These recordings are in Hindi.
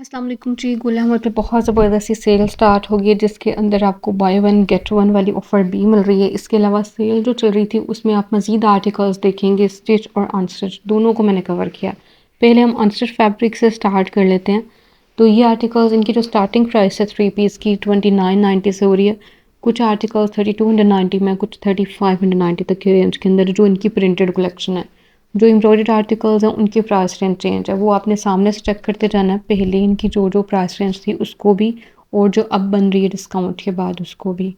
अस्सलाम वालेकुम जी। गुल पे बहुत ज़बरदस्त सी सेल स्टार्ट हो गई है जिसके अंदर आपको बाय वन गेट वन वाली ऑफ़र भी मिल रही है। इसके अलावा सेल जो चल रही थी उसमें आप मज़ीद आर्टिकल्स देखेंगे, स्टिच और अनस्टिच दोनों को मैंने कवर किया। पहले हम अनस्टिच फैब्रिक से स्टार्ट कर लेते हैं। तो ये आर्टिकल्स, इनकी जो स्टार्टिंग प्राइस है 3 पीस की 2990 से हो रही है। कुछ आर्टिकल्स 3290 में, कुछ 3590 तक के रेंज के अंदर जो इनकी प्रिंटेड कलेक्शन है। जो एम्ब्रॉयडर्ड आर्टिकल्स हैं उनकी प्राइस रेंज चेंज है, वो आपने सामने से चेक करते जाना है। पहले इनकी जो जो प्राइस रेंज थी उसको भी, और जो अब बन रही है डिस्काउंट के बाद उसको भी।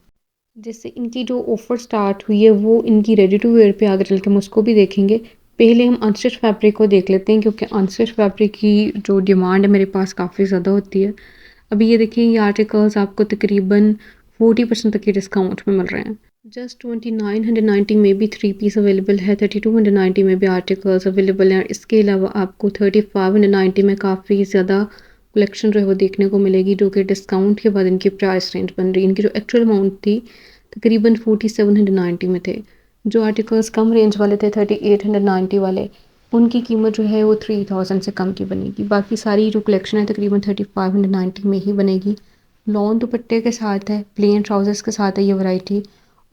जैसे इनकी जो ऑफ़र स्टार्ट हुई है वो इनकी रेडी टू वेयर पे आगे चल के हम उसको भी देखेंगे। पहले हम अनस्टिच फैब्रिक को देख लेते हैं क्योंकि अनस्टिच फैब्रिक की जो डिमांड है मेरे पास काफ़ी ज़्यादा होती है। अभी ये देखिए, ये आर्टिकल्स आपको तकरीबन 40% तक के डिस्काउंट में मिल रहे हैं। जस्ट 2990 में भी 3 पीस अवेलेबल है, 3290 में भी आर्टिकल्स अवेलेबल हैं। इसके अलावा आपको 3590 में काफ़ी ज़्यादा कलेक्शन जो है वो देखने को मिलेगी, जो कि डिस्काउंट के बाद इनकी प्राइस रेंज बन रही है। इनकी जो एक्चुअल अमाउंट थी तकरीबन 4790 में थे। जो आर्टिकल्स कम रेंज वाले थे 3890 वाले, उनकी कीमत जो है वो 3000 से कम की बनेगी। बाकी सारी जो कलेक्शन है तकरीबन 3590 में ही बनेगी। लॉन दुपट्टे के साथ है, प्लेन ट्राउजर्स के साथ है ये वैरायटी।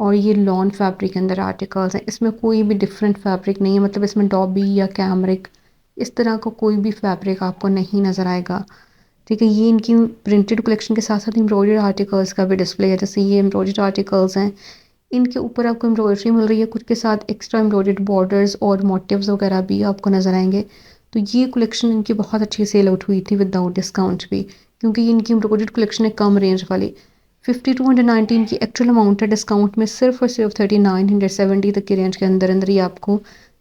और ये लॉन फैब्रिक के अंदर आर्टिकल्स हैं। इसमें कोई भी डिफरेंट फैब्रिक नहीं है, मतलब इसमें डॉबी या कैमरिक इस तरह का कोई भी फैब्रिक आपको नहीं नज़र आएगा। ठीक है, ये इनकी प्रिंटेड कलेक्शन के साथ साथ एम्ब्रॉयडर्ड आर्टिकल्स का भी डिस्प्ले है। जैसे ये एम्ब्रॉयडर्ड आर्टिकल्स हैं, इनके ऊपर आपको एम्ब्रॉयडरी मिल रही है, कुछ के साथ एक्स्ट्रा एम्ब्रॉयडर्ड बॉर्डर्स और मोटिव्स वगैरह भी आपको नज़र आएंगे। तो ये कलेक्शन इनकी बहुत अच्छी सेल आउट हुई थी विदाउट डिस्काउंट भी, क्योंकि इनकी एम्ब्रॉयडर्ड कलेक्शन है कम रेंज वाली। 5219 की एक्चुअल अमाउंट है, डिस्काउंट में सिर्फ और सिर्फ 3970 तक की रेंज के अंदर अंदर ही आपको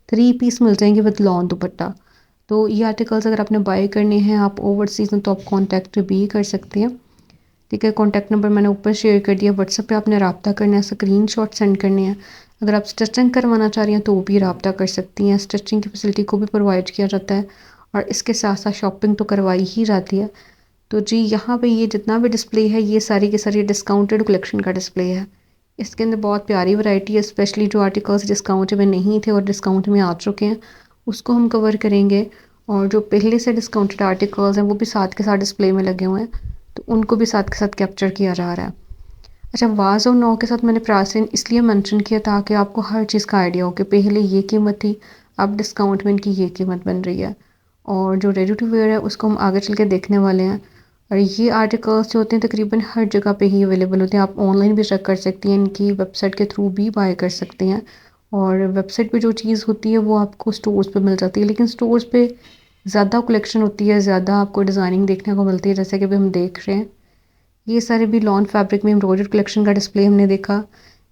3 पीस मिल जाएंगे विद लॉन दुपट्टा। तो ये आर्टिकल्स अगर आपने बाय करने हैं आप ओवरसीज़ में, तो आप कॉन्टैक्ट भी कर सकते हैं। ठीक है, कॉन्टैक्ट नंबर मैंने ऊपर शेयर कर दिया। व्हाट्सएप पे आपने रब्ता करना है, स्क्रीनशॉट सेंड करने हैं। अगर आप स्टिचिंग करवाना चाह रही हैं तो वो भी रब्ता कर सकती हैं। स्टिचिंग की फैसिलिटी को भी प्रोवाइड किया जाता है और इसके साथ साथ शॉपिंग तो करवाई ही जाती है। तो जी, यहाँ पे ये जितना भी डिस्प्ले है ये सारी की सारी डिस्काउंटेड कलेक्शन का डिस्प्ले है। इसके अंदर बहुत प्यारी वैरायटी है, स्पेशली जो आर्टिकल्स डिस्काउंट में नहीं थे और डिस्काउंट में आ चुके हैं उसको हम कवर करेंगे। और जो पहले से डिस्काउंटेड आर्टिकल्स हैं वो भी साथ के साथ डिस्प्ले में लगे हुए हैं, तो उनको भी साथ के साथ कैप्चर किया जा रहा है। अच्छा, वाज और नौ के साथ मैंने प्राइस रेंज इसलिए मेंशन किया ताकि आपको हर चीज़ का आइडिया हो कि पहले ये कीमत थी, अब डिस्काउंट में इनकी ये कीमत बन रही है। और जो रेडी टू वेयर है उसको हम आगे चल के देखने वाले हैं। और ये आर्टिकल्स जो होते हैं तकरीबन हर जगह पे ही अवेलेबल होते हैं। आप ऑनलाइन भी चेक कर सकती हैं, इनकी वेबसाइट के थ्रू भी बाय कर सकते हैं। और वेबसाइट पे जो चीज़ होती है वो आपको स्टोर्स पे मिल जाती है, लेकिन स्टोर्स पे ज़्यादा कलेक्शन होती है, ज़्यादा आपको डिज़ाइनिंग देखने को मिलती है, जैसे कि अभी हम देख रहे हैं। ये सारे भी लॉन फैब्रिक में एम्ब्रॉयडर्ड कलेक्शन का डिस्प्ले हमने देखा।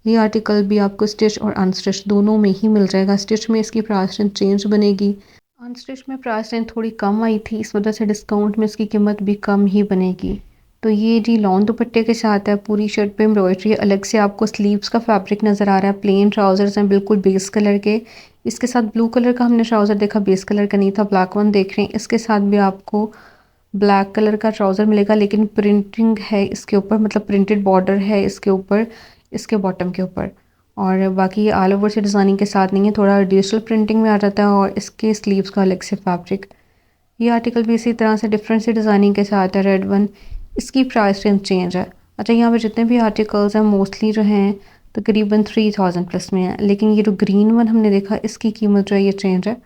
ये आर्टिकल भी आपको स्टिच और अनस्टिच दोनों में ही मिल जाएगा। स्टिच में इसकी प्राइस रेंज चेंज बनेगी, अनस्टिच में प्राइस रेंज थोड़ी कम आई थी, इस वजह से डिस्काउंट में इसकी कीमत भी कम ही बनेगी। तो ये जी लॉन दुपट्टे के साथ है, पूरी शर्ट पे एम्ब्रॉयडरी, अलग से आपको स्लीव्स का फैब्रिक नज़र आ रहा है। प्लेन ट्राउजर्स हैं बिल्कुल बेस कलर के। इसके साथ ब्लू कलर का हमने ट्राउज़र देखा, बेस कलर का नहीं था, ब्लैक वन देख रहे हैं। इसके साथ भी आपको ब्लैक कलर का ट्राउज़र मिलेगा, लेकिन प्रिंटिंग है इसके ऊपर, मतलब प्रिंटेड बॉर्डर है इसके ऊपर, इसके बॉटम के ऊपर। और बाकी ये ऑल ओवर से डिज़ाइनिंग के साथ नहीं है, थोड़ा डिजिटल प्रिंटिंग में आ जाता है। और इसके स्लीव्स का अलग से फैब्रिक। ये आर्टिकल भी इसी तरह से डिफरेंट से डिज़ाइनिंग के साथ है, रेड वन। इसकी प्राइस रेंज चेंज है। अच्छा, यहाँ पे जितने भी आर्टिकल्स हैं मोस्टली जो हैं तकरीबन 3000 प्लस में है, लेकिन ये जो ग्रीन वन हमने देखा इसकी कीमत जो है ये चेंज है।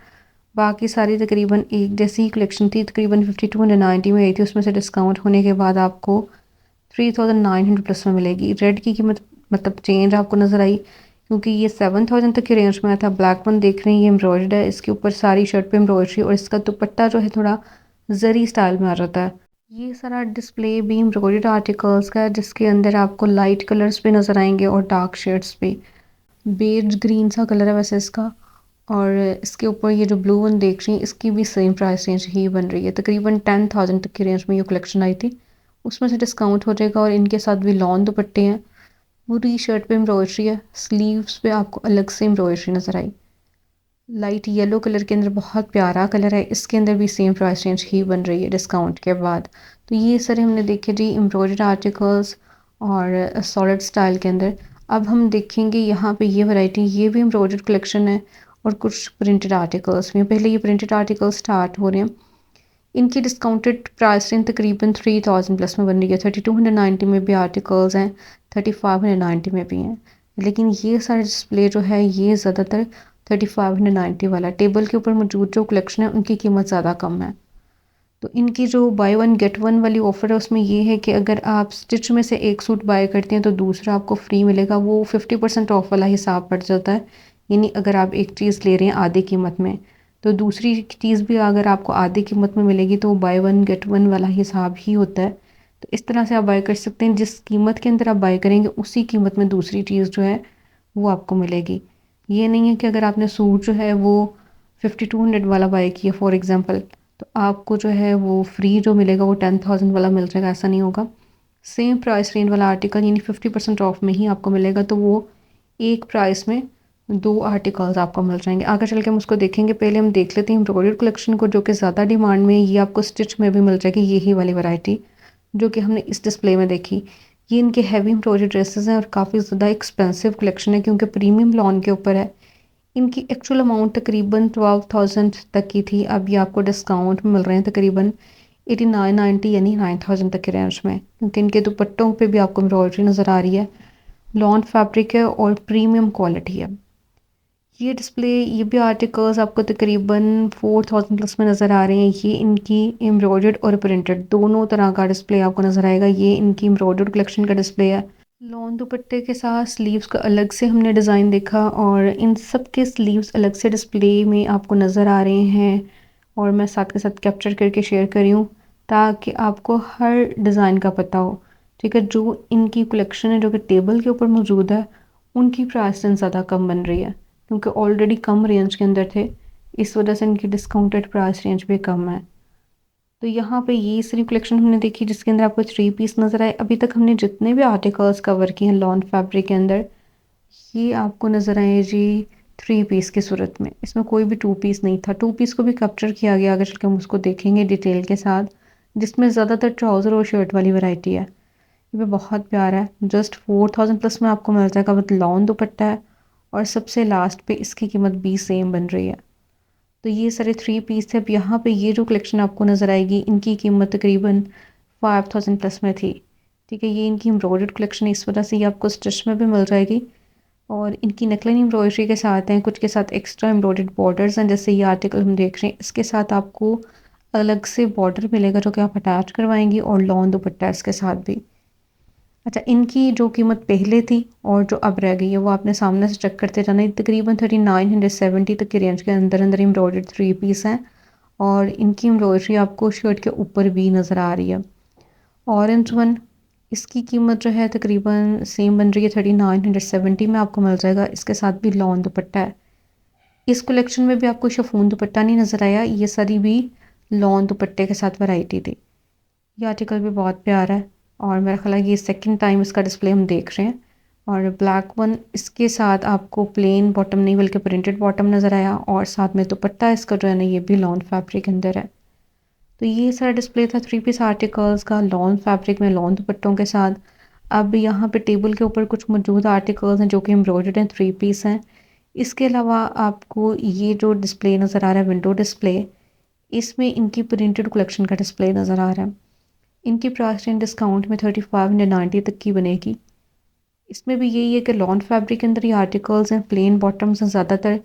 बाकी सारी तकरीबन एक जैसी ही कलेक्शन थी, तकरीबन 5290 में आई थी, उसमें से डिस्काउंट होने के बाद आपको 3900 प्लस में मिलेगी। रेड की कीमत मतलब चेंज आपको नज़र आई, क्योंकि ये 7000 तक के रेंज में आया था। ब्लैक वन देख रहे हैं, ये एम्ब्रॉयडर्ड है, इसके ऊपर सारी शर्ट पे एम्ब्रॉयडरी, और इसका दुपट्टा जो है थोड़ा जरी स्टाइल में आ जाता है। ये सारा डिस्प्ले भी एम्ब्रॉयडर्ड आर्टिकल्स का है, जिसके अंदर आपको लाइट कलर्स पे नज़र आएंगे और डार्क शेड्स पे। बेज ग्रीन सा कलर है वैसे इसका। और इसके ऊपर ये जो ब्लू वन देख रही हैं इसकी भी सेम प्राइस रेंज ही बन रही है, तकरीबन 10,000 तक की रेंज में ये कलेक्शन आई थी, उसमें से डिस्काउंट हो जाएगा। और इनके साथ भी लॉन दुपट्टे हैं, पूरी शर्ट पे एम्ब्रॉयडरी है, स्लीव्स पे आपको अलग से एम्ब्रॉयडरी नज़र आई। लाइट येलो कलर के अंदर बहुत प्यारा कलर है, इसके अंदर भी सेम प्राइस रेंज ही बन रही है डिस्काउंट के बाद। तो ये सारे हमने देखे जी एम्ब्रॉयडर्ड आर्टिकल्स और सॉलिड स्टाइल के अंदर। अब हम देखेंगे यहाँ पे ये वैरायटी, ये भी एम्ब्रॉयडर्ड कलेक्शन है और कुछ प्रिंटेड आर्टिकल्स में। पहले ये प्रिंटेड आर्टिकल्स स्टार्ट हो रहे हैं। इनकी डिस्काउंटेड प्राइस रेंज तकरीबन 3000 प्लस में बन रही है। 3290 में भी आर्टिकल्स हैं, 3590 में भी हैं, लेकिन ये सारे डिस्प्ले जो है ये ज़्यादातर 3590 वाला टेबल के ऊपर मौजूद जो कलेक्शन है उनकी कीमत ज़्यादा कम है। तो इनकी जो बाय वन गेट वन वाली ऑफ़र है उसमें ये है कि अगर आप स्टिच में से एक सूट बाय करते हैं तो दूसरा आपको फ्री मिलेगा। वो 50% ऑफ वाला हिसाब पड़ जाता है, यानी अगर आप एक चीज़ ले रहे हैं आधी कीमत में तो दूसरी चीज़ भी अगर आपको आधी कीमत में मिलेगी तो बाय वन गेट वन वाला हिसाब ही होता है। तो इस तरह से आप बाय कर सकते हैं, जिस कीमत के अंदर आप बाय करेंगे उसी कीमत में दूसरी चीज़ जो है वो आपको मिलेगी। ये नहीं है कि अगर आपने सूट जो है वो 5200 वाला बाय किया फॉर एग्ज़ाम्पल तो आपको जो है वो फ्री जो मिलेगा वो 10,000 वाला मिल जाएगा, ऐसा नहीं होगा। सेम प्राइस रेंज वाला आर्टिकल यानी 50% ऑफ में ही आपको मिलेगा, तो वो एक प्राइस में दो आर्टिकल्स आपको मिल जाएंगे। आगे चल के हम उसको देखेंगे, पहले हम देख लेते हैं एम्ब्रॉयडर्ड कलेक्शन को जो कि ज़्यादा डिमांड में है। ये आपको स्टिच में भी मिल जाएगी यही वाली वैरायटी जो कि हमने इस डिस्प्ले में देखी। ये इनके हैवी एम्ब्रॉयडर्ड ड्रेसेस हैं और काफ़ी ज़्यादा एक्सपेंसिव कलेक्शन है क्योंकि प्रीमियम लॉन के ऊपर है। इनकी एक्चुअल अमाउंट तकरीबन 12,000 तक की थी, अब ये आपको डिस्काउंट में मिल रहे हैं तकरीबन 8990 यानी 9000 तक के रेंज में, क्योंकि इनके दुपट्टों पे भी आपको एम्ब्रॉयडरी नज़र आ रही है। लॉन फैब्रिक है और प्रीमियम क्वालिटी है। ये डिस्प्ले ये भी आर्टिकल्स आपको तकरीबन 4000 प्लस में नज़र आ रहे हैं। ये इनकी एम्ब्रॉयडर्ड और प्रिंटेड दोनों तरह का डिस्प्ले आपको नज़र आएगा। ये इनकी एम्ब्रॉयडर्ड कलेक्शन का डिस्प्ले है। लॉन दुपट्टे के साथ स्लीव्स का अलग से हमने डिज़ाइन देखा और इन सब के स्लीव्स अलग से डिस्प्ले में आपको नज़र आ रहे हैं और मैं साथ के साथ कैप्चर करके शेयर कर रही हूँ ताकि आपको हर डिज़ाइन का पता हो। ठीक है, जो इनकी कलेक्शन है जो कि टेबल के ऊपर मौजूद है उनकी प्राइस रेंज ज़्यादा कम बन रही है क्योंकि ऑलरेडी कम रेंज के अंदर थे, इस वजह से इनकी डिस्काउंटेड प्राइस रेंज भी कम है। तो यहाँ पे ये सारी कलेक्शन हमने देखी जिसके अंदर आपको 3 पीस नज़र आए। अभी तक हमने जितने भी आर्टिकल्स कवर किए हैं लॉन फैब्रिक के अंदर ये आपको नज़र आए जी 3 पीस की सूरत में। इसमें कोई भी 2 पीस नहीं था। 2 पीस को भी कैप्चर किया गया, आगे चल के हम उसको देखेंगे डिटेल के साथ, जिसमें ज़्यादातर ट्राउज़र और शर्ट वाली वैरायटी है। ये भी बहुत प्यारा है, जस्ट 4000 प्लस में आपको मिल जाएगा विद लॉन दुपट्टा है और सबसे लास्ट पे इसकी कीमत भी सेम बन रही है। तो ये सारे 3 पीस थे। अब यहाँ पे ये जो कलेक्शन आपको नज़र आएगी इनकी कीमत तकरीबन 5000 प्लस में थी। ठीक है, ये इनकी एम्ब्रॉयडर्ड कलेक्शन है, इस वजह से ये आपको स्टिच में भी मिल जाएगी और इनकी नेकलाइन एम्ब्रॉयडरी के साथ हैं, कुछ के साथ एक्स्ट्रा एम्ब्रॉयडर्ड बॉर्डर्स हैं। जैसे ये आर्टिकल हम देख रहे हैं इसके साथ आपको अलग से बॉर्डर मिलेगा जो कि आप अटैच करवाएंगी और लॉन दुपट्टा इसके साथ भी। अच्छा, इनकी जो कीमत पहले थी और जो अब रह गई है वो आपने सामने से चेक करते जाना है। तकरीबन 3970 तक की रेंज के अंदर अंदर एम्ब्रॉयडर्ड 3 पीस हैं और इनकी एम्ब्रॉयडरी आपको शर्ट के ऊपर भी नज़र आ रही है। ऑरेंज वन इसकी कीमत जो है तकरीबन सेम बन रही है, 3970 में आपको मिल जाएगा। इसके साथ भी लॉन दुपट्टा है। इस कलेक्शन में भी आपको शिफॉन दुपट्टा नहीं नज़र आया, ये सारी भी लॉन दुपट्टे के साथ वैरायटी थी। ये आर्टिकल भी बहुत प्यारा है और मेरा ख्याल है ये सेकंड टाइम इसका डिस्प्ले हम देख रहे हैं। और ब्लैक वन इसके साथ आपको प्लेन बॉटम नहीं बल्कि प्रिंटेड बॉटम नज़र आया और साथ में दुपट्टा इसका जो है ना ये भी लॉन फैब्रिक के अंदर है। तो ये सारा डिस्प्ले था 3 पीस आर्टिकल्स का लॉन फैब्रिक में लॉन दुपट्टों के साथ। अब यहाँ पे टेबल के ऊपर कुछ मौजूद आर्टिकल्स हैं जो कि एम्ब्रॉयडर्ड हैं, 3 पीस हैं। इसके अलावा आपको ये जो डिस्प्ले नज़र आ रहा है विंडो डिस्प्ले, इसमें इनकी प्रिंटेड कलेक्शन का डिस्प्ले नज़र आ रहा है। इनकी प्राइस रेंज डिस्काउंट में 3590 तक की बनेगी। इसमें भी यही है कि लॉन फैब्रिक के अंदर ये आर्टिकल्स हैं, प्लेन बॉटम्स हैं ज़्यादातर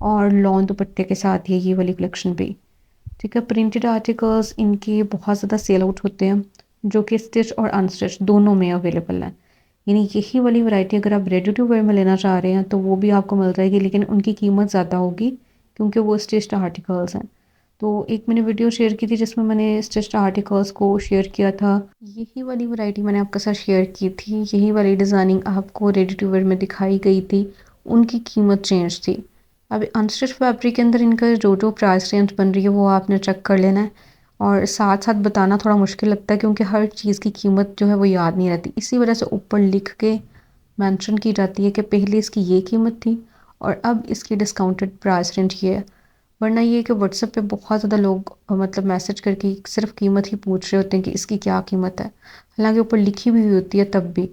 और लॉन दुपट्टे के साथ ये वाली कलेक्शन भी। ठीक है, प्रिंटेड आर्टिकल्स इनके बहुत ज़्यादा सेल आउट होते हैं जो कि स्टिच और अनस्टिच दोनों में अवेलेबल हैं। यानी यही वाली वैरायटी अगर आप रेडी टू वेयर में लेना चाह रहे हैं तो वो भी आपको मिल जाएगी, लेकिन उनकी कीमत ज़्यादा होगी क्योंकि वो स्टिच्ड आर्टिकल्स हैं। तो एक मैंने वीडियो शेयर की थी जिसमें मैंने स्टिच्ड आर्टिकल्स को शेयर किया था। यही वाली वैरायटी मैंने आपके साथ शेयर की थी, यही वाली डिज़ाइनिंग आपको रेडी टू वेयर में दिखाई गई थी, उनकी कीमत चेंज थी। अब अनस्टिच फैब्रिक के अंदर इनका जो प्राइस रेंज बन रही है वो आपने चेक कर लेना है और साथ साथ बताना थोड़ा मुश्किल लगता है क्योंकि हर चीज़ की कीमत जो है वो याद नहीं रहती। इसी वजह से ऊपर लिख के मेंशन की जाती है कि पहले इसकी ये कीमत थी और अब इसकी डिस्काउंटेड प्राइस रेंज ये है। वरना ये है कि व्हाट्सएप पे बहुत ज़्यादा लोग मतलब मैसेज करके सिर्फ कीमत ही पूछ रहे होते हैं कि इसकी क्या कीमत है, हालांकि ऊपर लिखी भी हुई होती है तब भी।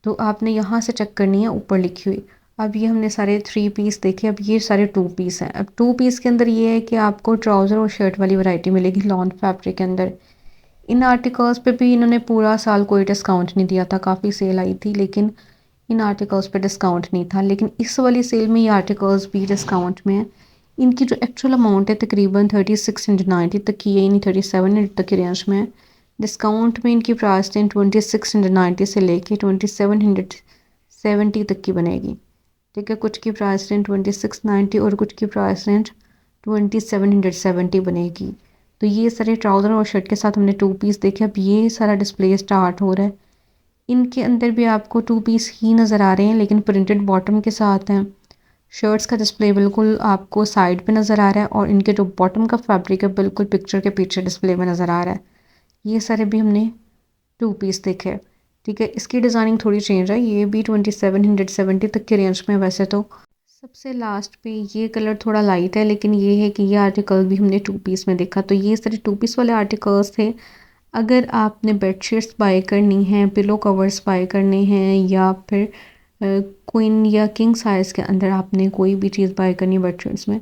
तो आपने यहाँ से चेक करनी है ऊपर लिखी हुई। अब ये हमने सारे 3 पीस देखे, अब ये सारे 2 पीस हैं। अब 2 पीस के अंदर ये है कि आपको ट्राउज़र और शर्ट वाली वैरायटी मिलेगी लॉन फैब्रिक के अंदर। इन आर्टिकल्स पे भी इन्होंने पूरा साल कोई डिस्काउंट नहीं दिया था, काफ़ी सेल आई थी लेकिन इन आर्टिकल्स पे डिस्काउंट नहीं था। लेकिन इस वाली सेल में ये आर्टिकल्स भी डिस्काउंट में हैं। इनकी जो एक्चुअल अमाउंट है तकरीबन 3690 तक की है, यानी 3700 तक की रेंज में है। डिस्काउंट में इनकी प्राइस रेंज 2690 से लेके 2770 तक की बनेगी। ठीक है, कुछ की प्राइस रेंज 2690 और कुछ की प्राइस रेंज 2770 बनेगी। तो ये सारे ट्राउज़र और शर्ट के साथ हमने 2 पीस देखे। अब ये सारा डिस्प्ले स्टार्ट हो रहा है। इनके अंदर भी आपको 2 पीस ही नज़र आ रहे हैं लेकिन प्रिंटेड बॉटम के साथ हैं। शर्ट्स का डिस्प्ले बिल्कुल आपको साइड पे नज़र आ रहा है और इनके जो बॉटम का फैब्रिक है बिल्कुल पिक्चर के पीछे डिस्प्ले में नज़र आ रहा है। ये सारे भी हमने 2 पीस देखे। ठीक है, इसकी डिज़ाइनिंग थोड़ी चेंज है, ये भी 2770 तक की रेंज में। वैसे तो सबसे लास्ट पे ये कलर थोड़ा लाइट है लेकिन ये है कि ये आर्टिकल भी हमने 2 पीस में देखा। तो ये सारे 2 पीस वाले आर्टिकल्स थे। अगर आपने बेडशीट्स बाय करनी हैं, पिलो कवर्स बाय करने हैं या फिर क्वीन या किंग साइज़ के अंदर आपने कोई भी चीज़ बाय करनी है बेडशीट्स में,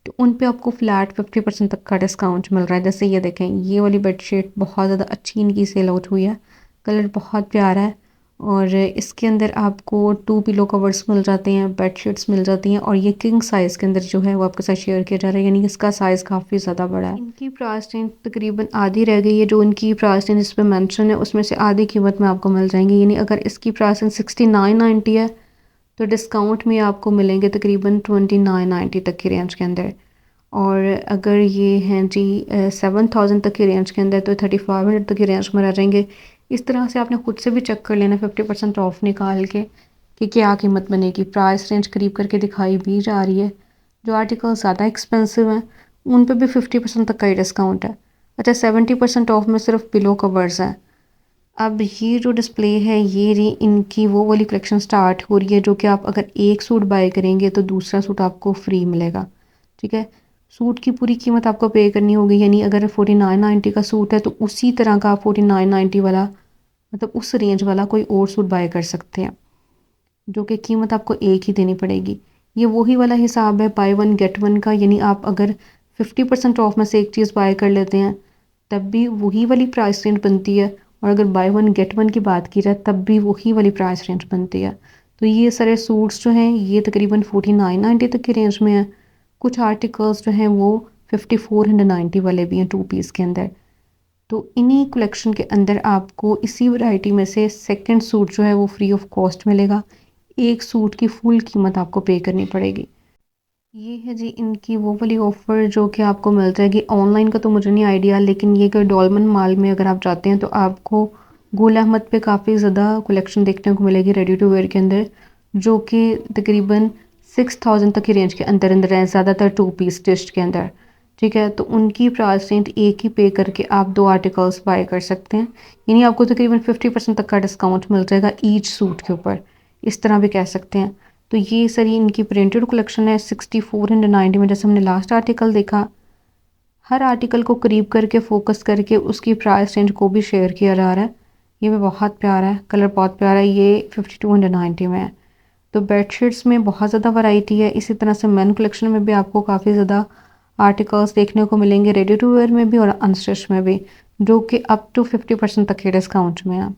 तो उन पे आपको फ्लैट 50% तक का डिस्काउंट मिल रहा है। जैसे ये देखें, ये वाली बेडशीट बहुत ज़्यादा अच्छी इनकी सेल आउट हुई है, कलर बहुत प्यारा है और इसके अंदर आपको 2 पिलो कवर्स मिल जाते हैं, बेडशीट्स मिल जाती हैं और ये किंग साइज़ के अंदर जो है वो आपके साथ शेयर किया जा रहा है, यानी इसका साइज़ काफ़ी ज़्यादा बड़ा है। इनकी प्राइस रेंज तकरीबन आधी रह गई है, जो इनकी प्राइस रेंज इस पर मेंशन है उसमें से आधी कीमत में आपको मिल जाएंगी। यानी अगर इसकी प्राइस रेंज 6990 है तो डिस्काउंट में आपको मिलेंगे तकरीबन 2990 तक की रेंज के अंदर। और अगर ये हैं जी 7000 तक की रेंज के अंदर तो 3500 तक की रेंज में रह जाएंगे। इस तरह से आपने खुद से भी चेक कर लेना 50% ऑफ निकाल के कि क्या कीमत बनेगी। प्राइस रेंज करीब करके दिखाई भी जा रही है। जो आर्टिकल ज़्यादा एक्सपेंसिव हैं उन पे भी 50% तक का ही डिस्काउंट है। अच्छा, 70% ऑफ में सिर्फ पिलो कवर्स हैं। अब ये जो डिस्प्ले है ये री इनकी वो वाली कलेक्शन स्टार्ट हो रही है जो कि आप अगर एक सूट बाय करेंगे तो दूसरा सूट आपको फ्री मिलेगा। ठीक है, सूट की पूरी कीमत आपको पे करनी होगी, यानी अगर 4990 का सूट है तो उसी तरह का 4990 वाला मतलब उस रेंज वाला कोई और सूट बाय कर सकते हैं, जो कि कीमत आपको एक ही देनी पड़ेगी। ये वही वाला हिसाब है बाय वन गेट वन का, यानी आप अगर 50% ऑफ में से एक चीज़ बाय कर लेते हैं तब भी वही वाली प्राइस रेंज बनती है और अगर बाय वन गेट वन की बात की जाए तब भी वही वाली प्राइस रेंज बनती है। तो ये सारे सूट्स जो हैं ये तकरीबन 4990 तक की रेंज में हैं। कुछ आर्टिकल्स जो हैं वो 5490 वाले भी हैं 2 पीस के अंदर। तो इन्हीं कलेक्शन के अंदर आपको इसी वैरायटी में से सेकंड सूट जो है वो फ्री ऑफ कॉस्ट मिलेगा। एक सूट की फुल कीमत आपको पे करनी पड़ेगी। ये है जी इनकी वो वाली ऑफ़र जो कि आपको मिल जाएगी। ऑनलाइन का तो मुझे नहीं आइडिया, लेकिन ये कि डॉलमन मॉल में अगर आप जाते हैं तो आपको गुल अहमद पे काफ़ी ज़्यादा कलेक्शन देखने को मिलेगी रेडी टू वेयर के अंदर, जो कि तकरीबन 6000 तक की रेंज के अंदर अंदर है, ज़्यादातर 2 पीस स्टिच्ड के अंदर। ठीक है, तो उनकी प्राइस रेंज एक ही पे करके आप 2 आर्टिकल्स बाय कर सकते हैं, यानी आपको तकरीबन 50% तक का डिस्काउंट मिल जाएगा ईच सूट के ऊपर, इस तरह भी कह सकते हैं। तो ये सारी इनकी प्रिंटेड कलेक्शन है 6490 में। जैसे हमने लास्ट आर्टिकल देखा, हर आर्टिकल को करीब करके फोकस करके उसकी प्राइस रेंज को भी शेयर किया जा रहा है। ये भी बहुत प्यारा है, कलर बहुत प्यारा है। ये 5290 में है। तो बेडशीट्स में बहुत ज़्यादा वैरायटी है। इसी तरह से मेन कलेक्शन में भी आपको काफ़ी ज़्यादा आर्टिकल्स देखने को मिलेंगे, रेडी टू वेयर में भी और अनस्टिच में भी, जो कि अप टू 50% तक के डिस्काउंट में है।